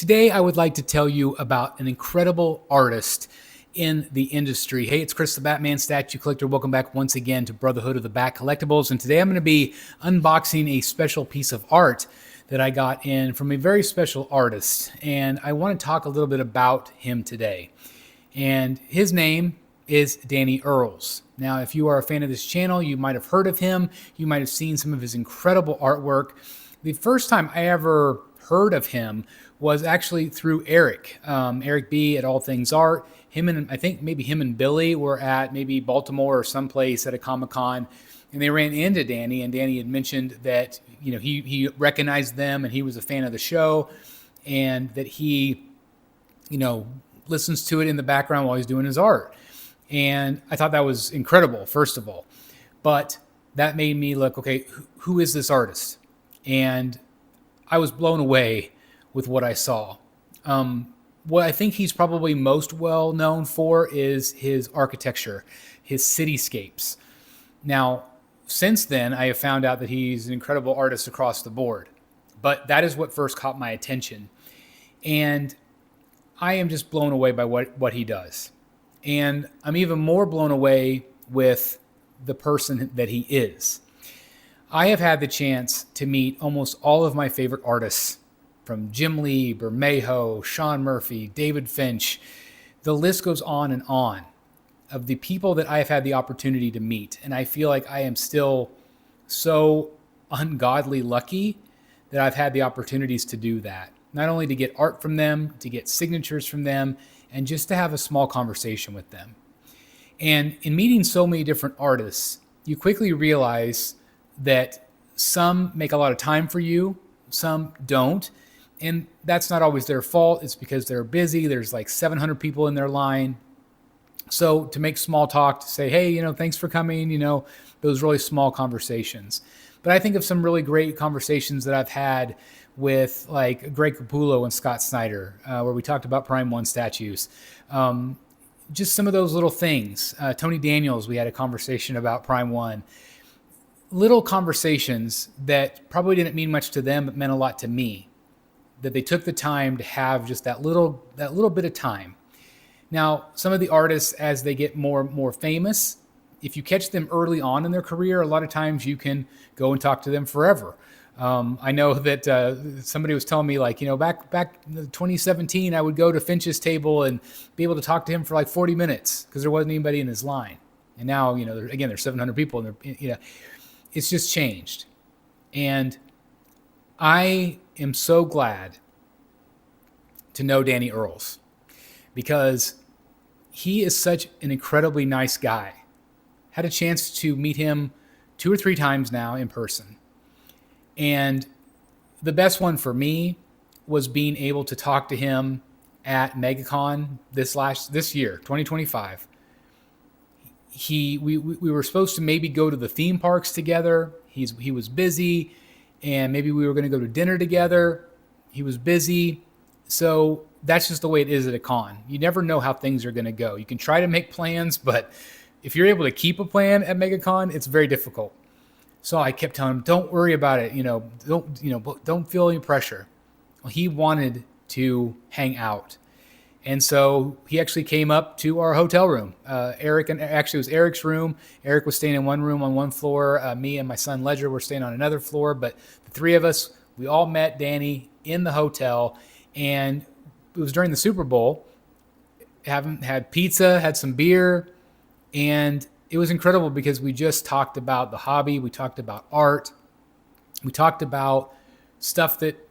Today, I would like to tell you about an incredible artist in the industry. Hey, it's Chris the Batman Statue Collector. Welcome back once again to Brotherhood of the Bat Collectibles. And today I'm going to be unboxing a special piece of art that I got in from a very special artist. And I want to talk a little bit about him today. And his name is Danny Earls. Now, if you are a fan of this channel, you might have heard of him. You might have seen some of his incredible artwork. The first time I ever heard of him was actually through Eric. Eric B at All Things Art. I think maybe him and Billy were at maybe Baltimore or someplace at a Comic-Con, and they ran into Danny, and Danny had mentioned that he recognized them and he was a fan of the show, and that he listens to it in the background while he's doing his art. And I thought that was incredible, first of all. But that made me look, okay, who is this artist? And I was blown away with what I saw. What I think he's probably most well known for is his architecture, his cityscapes. Now, since then, I have found out that he's an incredible artist across the board. But that is what first caught my attention. And I am just blown away by what he does. And I'm even more blown away with the person that he is. I have had the chance to meet almost all of my favorite artists, from Jim Lee, Bermejo, Sean Murphy, David Finch. The list goes on, of the people that I have had the opportunity to meet. And I feel like I am still so ungodly lucky that I've had the opportunities to do that. Not only to get art from them, to get signatures from them, and just to have a small conversation with them. And in meeting so many different artists, you quickly realize that some make a lot of time for you, some don't. And that's not always their fault. It's because they're busy. There's like 700 people in their line. So to make small talk, to say, hey, thanks for coming, those really small conversations. But I think of some really great conversations that I've had with like Greg Capullo and Scott Snyder, where we talked about Prime 1 statues. Just some of those little things. Tony Daniels, we had a conversation about Prime 1. Little conversations that probably didn't mean much to them, but meant a lot to me. That they took the time to have just that little bit of time. Now, some of the artists, as they get more famous, if you catch them early on in their career, a lot of times you can go and talk to them forever. I know that somebody was telling me, like, back in 2017, I would go to Finch's table and be able to talk to him for like 40 minutes because there wasn't anybody in his line. And now, there's 700 people, and it's just changed. And I am so glad to know Danny Earls because he is such an incredibly nice guy. Had a chance to meet him 2 or 3 times now in person. And the best one for me was being able to talk to him at MegaCon this year, 2025. We were supposed to maybe go to the theme parks together. He was busy, and maybe we were going to go to dinner together. He was busy. So that's just the way it is at a con. You never know how things are going to go. You can try to make plans, but if you're able to keep a plan at MegaCon, it's very difficult. So I kept telling him, don't worry about it. Don't feel any pressure. Well, he wanted to hang out. And so he actually came up to our hotel room. Actually, it was Eric's room. Eric was staying in one room on one floor. Me and my son Ledger were staying on another floor. But the 3 of us, we all met Danny in the hotel. And it was during the Super Bowl. Had pizza, had some beer. And it was incredible because we just talked about the hobby. We talked about art. We talked about stuff that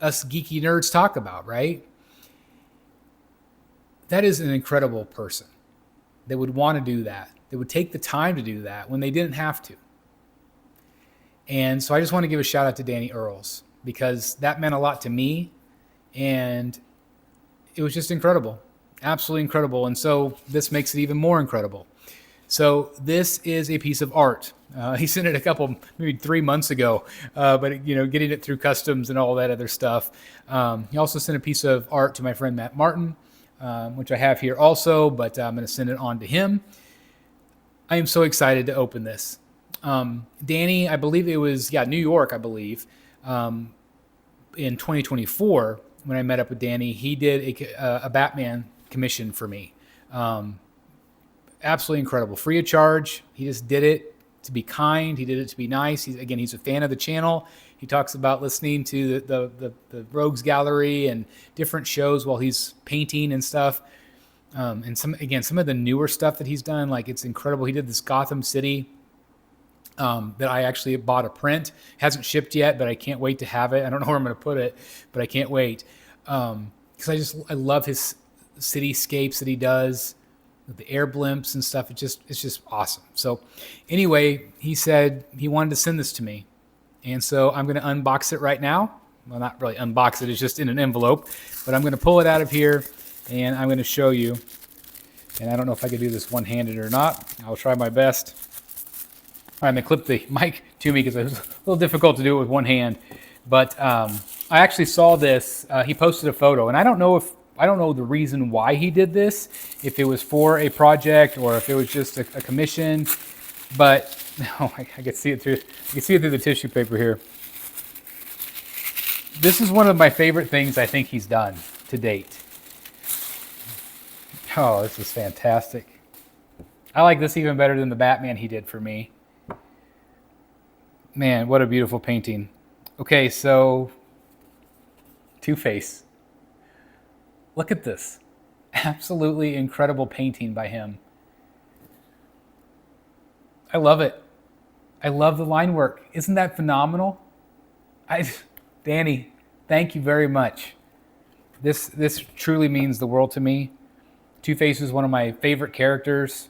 us geeky nerds talk about, right? That is an incredible person that would want to do that. That would take the time to do that when they didn't have to. And so I just want to give a shout out to Danny Earls because that meant a lot to me. And it was just incredible. Absolutely incredible. And so this makes it even more incredible. So this is a piece of art. He sent it maybe 3 months ago, but getting it through customs and all that other stuff. He also sent a piece of art to my friend Matt Martin, which I have here also, but I'm going to send it on to him. I am so excited to open this. Danny, I believe it was, New York, I believe, in 2024, when I met up with Danny. He did a Batman commission for me. Absolutely incredible. Free of charge. He just did it to be kind. He did it to be nice. He's a fan of the channel. He talks about listening to the Rogues Gallery and different shows while he's painting and stuff. And some of the newer stuff that he's done, like, it's incredible. He did this Gotham City that I actually bought a print. Hasn't shipped yet, but I can't wait to have it. I don't know where I'm going to put it, but I can't wait. Because I love his cityscapes that he does, the air blimps and stuff. It's just awesome. So anyway, he said he wanted to send this to me. And so I'm going to unbox it right now. Well, not really unbox it. It's just in an envelope. But I'm going to pull it out of here, and I'm going to show you. And I don't know if I can do this one-handed or not. I'll try my best. All right, I'm going to clip the mic to me because it was a little difficult to do it with one hand. But I actually saw this. He posted a photo, and I don't know the reason why he did this, if it was for a project or if it was just a commission. But I can see it through the tissue paper here. This is one of my favorite things I think he's done to date. Oh, this is fantastic. I like this even better than the Batman he did for me. Man, what a beautiful painting. Okay, so Two-Face. Look at this. Absolutely incredible painting by him. I love it. I love the line work. Isn't that phenomenal? Danny, thank you very much. This truly means the world to me. Two-Face is one of my favorite characters.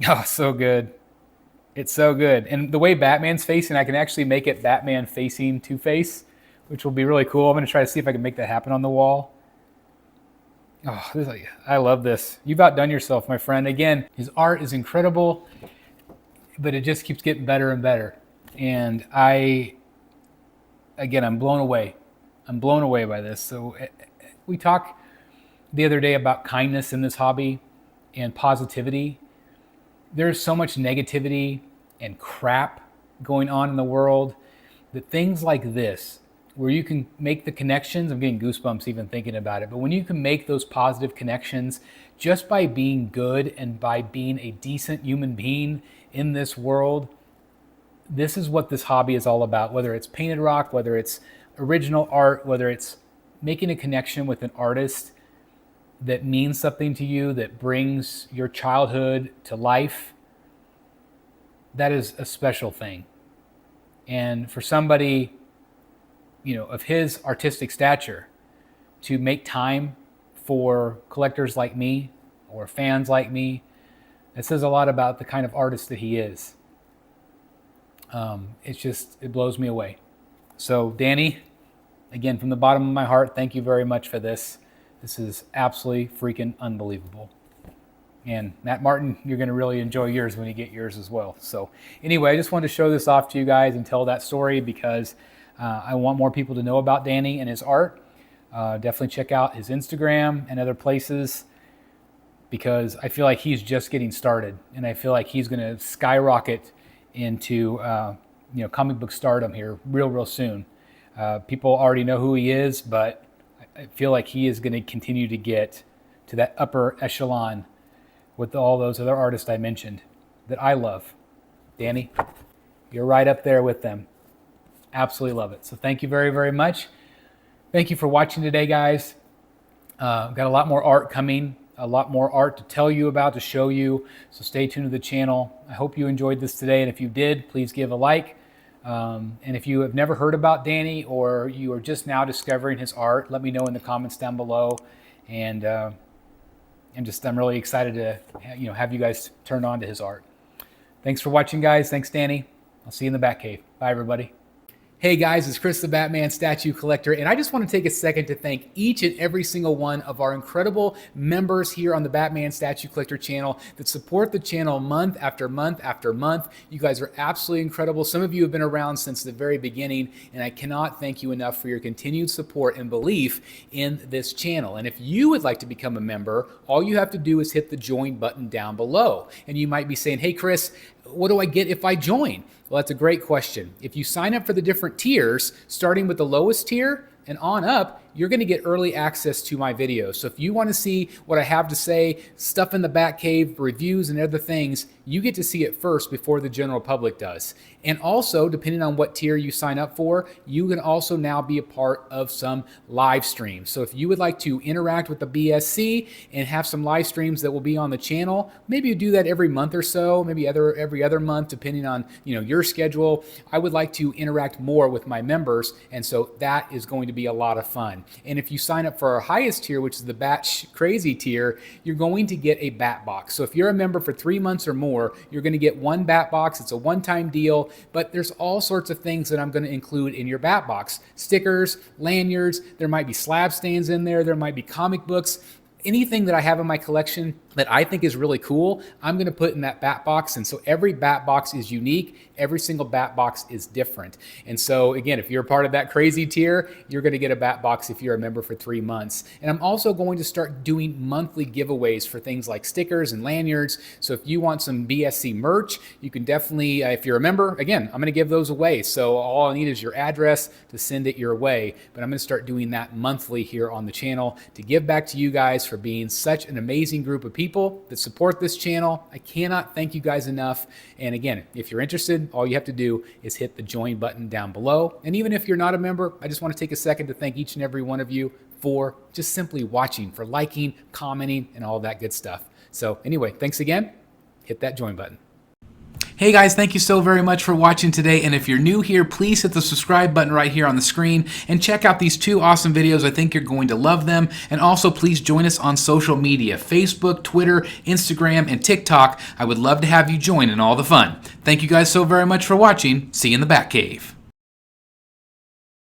Oh, so good. It's so good. And the way Batman's facing, I can actually make it Batman facing Two-Face, which will be really cool. I'm going to try to see if I can make that happen on the wall. Oh, I love this. You've outdone yourself, my friend. Again, his art is incredible, but it just keeps getting better and better. And I'm blown away. I'm blown away by this. So we talked the other day about kindness in this hobby and positivity. There's so much negativity and crap going on in the world that things like this, where you can make the connections, I'm getting goosebumps even thinking about it, but when you can make those positive connections just by being good and by being a decent human being in this world, this is what this hobby is all about. Whether it's painted rock, whether it's original art, whether it's making a connection with an artist that means something to you, that brings your childhood to life, that is a special thing. And for somebody, of his artistic stature, to make time for collectors like me or fans like me, it says a lot about the kind of artist that he is. It blows me away. So Danny, again, from the bottom of my heart, thank you very much for this. This is absolutely freaking unbelievable. And Matt Martin, you're going to really enjoy yours when you get yours as well. So anyway, I just wanted to show this off to you guys and tell that story because I want more people to know about Danny and his art. Definitely check out his Instagram and other places because I feel like he's just getting started. And I feel like he's going to skyrocket into comic book stardom here real soon. People already know who he is, but I feel like he is going to continue to get to that upper echelon with all those other artists I mentioned that I love. Danny, you're right up there with them. Absolutely love it. So thank you very, very much. Thank you for watching today, guys. Got a lot more art coming, a lot more art to tell you about, to show you. So stay tuned to the channel. I hope you enjoyed this today. And if you did, please give a like. And if you have never heard about Danny or you are just now discovering his art, let me know in the comments down below. And I'm really excited to have you guys turn on to his art. Thanks for watching, guys. Thanks, Danny. I'll see you in the Batcave. Bye, everybody. Hey guys, it's Chris the Batman Statue Collector, and I just want to take a second to thank each and every single one of our incredible members here on the Batman Statue Collector channel that support the channel month after month after month. You guys are absolutely incredible. Some of you have been around since the very beginning, and I cannot thank you enough for your continued support and belief in this channel. And if you would like to become a member, all you have to do is hit the join button down below. And you might be saying, hey Chris, what do I get if I join? Well, that's a great question. If you sign up for the different tiers, starting with the lowest tier, and on up, you're going to get early access to my videos. So if you want to see what I have to say, stuff in the Batcave, reviews and other things, you get to see it first before the general public does. And also, depending on what tier you sign up for, you can also now be a part of some live streams. So if you would like to interact with the BSC and have some live streams that will be on the channel, maybe you do that every month or so, maybe every other month, depending on your schedule. I would like to interact more with my members, and so that is going to be a lot of fun. And if you sign up for our highest tier, which is the Bat Crazy tier, you're going to get a Bat Box. So if you're a member for 3 months or more, you're going to get one Bat Box. It's a one-time deal, but there's all sorts of things that I'm going to include in your Bat Box. Stickers, lanyards, there might be slab stands in there, there might be comic books. Anything that I have in my collection that I think is really cool, I'm going to put in that Bat Box. And so every Bat Box is unique. Every single Bat Box is different. And so again, if you're part of that crazy tier, you're going to get a Bat Box if you're a member for 3 months. And I'm also going to start doing monthly giveaways for things like stickers and lanyards. So if you want some BSC merch, you can definitely, if you're a member, again, I'm going to give those away. So all I need is your address to send it your way. But I'm going to start doing that monthly here on the channel to give back to you guys for being such an amazing group of people that support this channel. I cannot thank you guys enough. And again, if you're interested, all you have to do is hit the join button down below. And even if you're not a member, I just want to take a second to thank each and every one of you for just simply watching, for liking, commenting, and all that good stuff. So anyway, thanks again. Hit that join button. Hey guys, thank you so very much for watching today, and if you're new here, please hit the subscribe button right here on the screen and check out these 2 awesome videos. I think you're going to love them. And also please join us on social media, Facebook, Twitter, Instagram, and TikTok. I would love to have you join in all the fun. Thank you guys so very much for watching. See you in the Batcave.